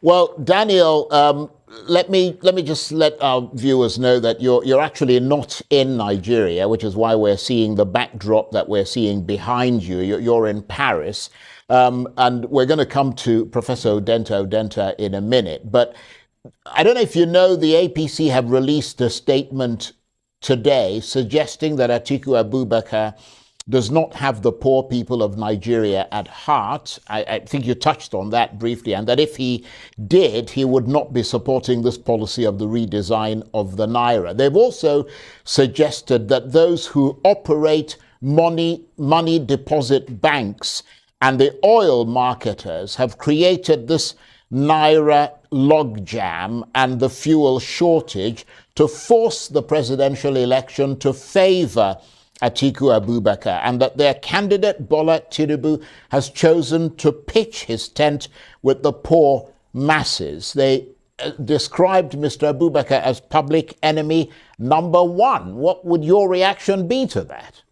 Well, Daniel, let me just let our viewers know that you're actually not in Nigeria, which is why we're seeing the backdrop that we're seeing behind you. You're in Paris, and we're going to come to Professor Odenta in a minute. But I don't know if you know, the APC have released a statement today suggesting that Atiku Abubakar does not have the poor people of Nigeria at heart. I think you touched on that briefly, and that if he did, he would not be supporting this policy of the redesign of the naira. They've also suggested that those who operate money deposit banks and the oil marketers have created this naira logjam and the fuel shortage to force the presidential election to favor Atiku Abubakar, and that their candidate Bola Tinubu has chosen to pitch his tent with the poor masses. They described Mr. Abubakar as public enemy number one. What would your reaction be to that?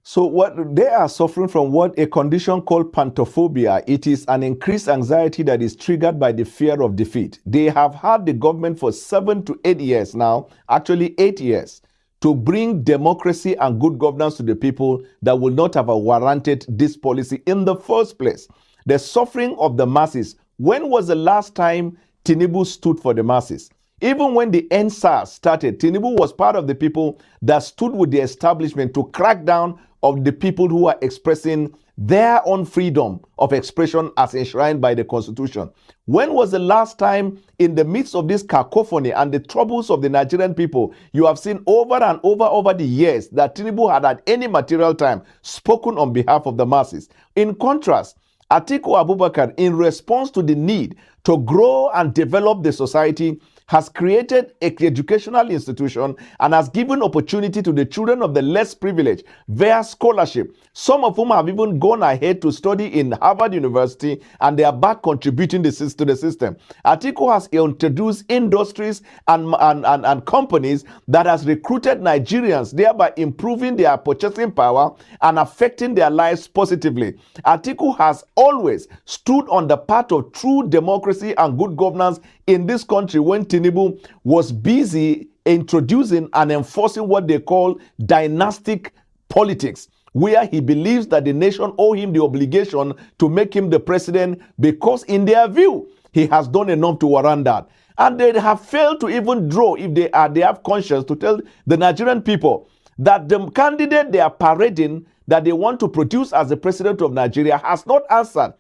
So what they are suffering from, what a condition called pantophobia. It is an increased anxiety that is triggered by the fear of defeat. They have had the government for 7 to 8 years now, actually 8 years, to bring democracy and good governance to the people that will not have warranted this policy in the first place. The suffering of the masses. When was the last time Tinubu stood for the masses? Even when the NSAS started, Tinubu was part of the people that stood with the establishment to crack down of the people who are expressing their own freedom of expression as enshrined by the Constitution. When was the last time, in the midst of this cacophony and the troubles of the Nigerian people, you have seen over and over the years that Tinubu had at any material time spoken on behalf of the masses? In contrast, Atiku Abubakar, in response to the need to grow and develop the society, has created an educational institution and has given opportunity to the children of the less privileged via scholarship, some of whom have even gone ahead to study in Harvard University, and they are back contributing to the system. Atiku has introduced industries and companies that has recruited Nigerians, thereby improving their purchasing power and affecting their lives positively. Atiku has always stood on the path of true democracy and good governance in this country when Tinubu was busy introducing and enforcing what they call dynastic politics, where he believes that the nation owe him the obligation to make him the president because, in their view, he has done enough to warrant that. And they have failed to even draw, if they have conscience, to tell the Nigerian people that the candidate they are parading, that they want to produce as the president of Nigeria, has not answered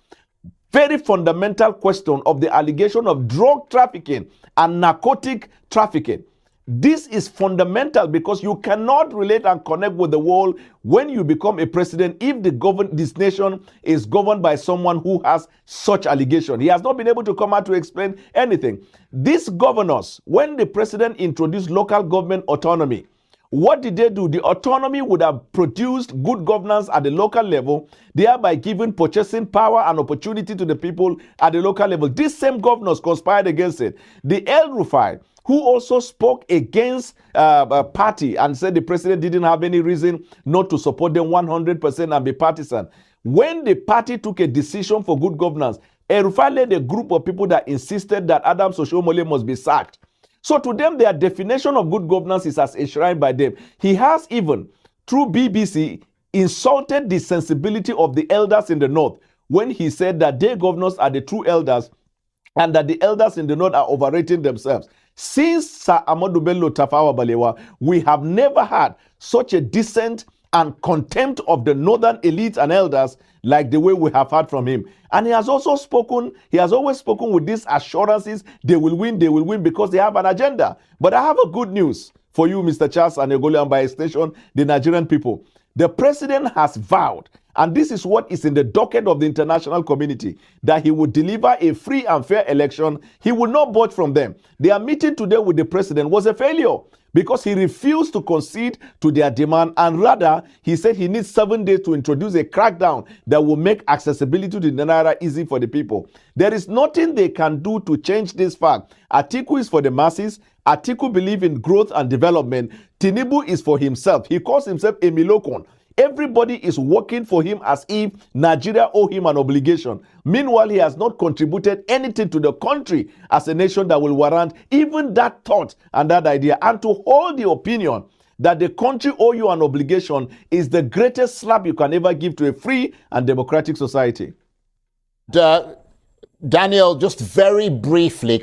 very fundamental question of the allegation of drug trafficking and narcotic trafficking. This is fundamental because you cannot relate and connect with the world when you become a president if this nation is governed by someone who has such allegation. He has not been able to come out to explain anything. These governors, when the president introduced local government autonomy, what did they do? The autonomy would have produced good governance at the local level, thereby giving purchasing power and opportunity to the people at the local level. These same governors conspired against it. The El Rufai, who also spoke against a party and said the president didn't have any reason not to support them 100% and be partisan. When the party took a decision for good governance, El Rufai led a group of people that insisted that Adams Oshiomhole must be sacked. So to them, their definition of good governance is as enshrined by them. He has even, through BBC, insulted the sensibility of the elders in the north when he said that their governors are the true elders and that the elders in the north are overrating themselves. Since Sir Ahmadu Bello Tafawa Balewa, we have never had such a dissent and contempt of the northern elites and elders like the way we have heard from him. And he has also spoken, he has always spoken with these assurances, they will win because they have an agenda. But I have a good news for you, Mr. Charles Anegole, and by extension, the Nigerian people. The president has vowed, and this is what is in the docket of the international community, that he would deliver a free and fair election. He will not budge from them. Their meeting today with the president was a failure because he refused to concede to their demand, and rather, he said he needs 7 days to introduce a crackdown that will make accessibility to the naira easy for the people. There is nothing they can do to change this fact. Atiku is for the masses. Atiku believes in growth and development. Tinubu is for himself. He calls himself a Milokon. Everybody is working for him as if Nigeria owe him an obligation. Meanwhile, he has not contributed anything to the country as a nation that will warrant even that thought and that idea. And to hold the opinion that the country owe you an obligation is the greatest slap you can ever give to a free and democratic society. Daniel, just very briefly.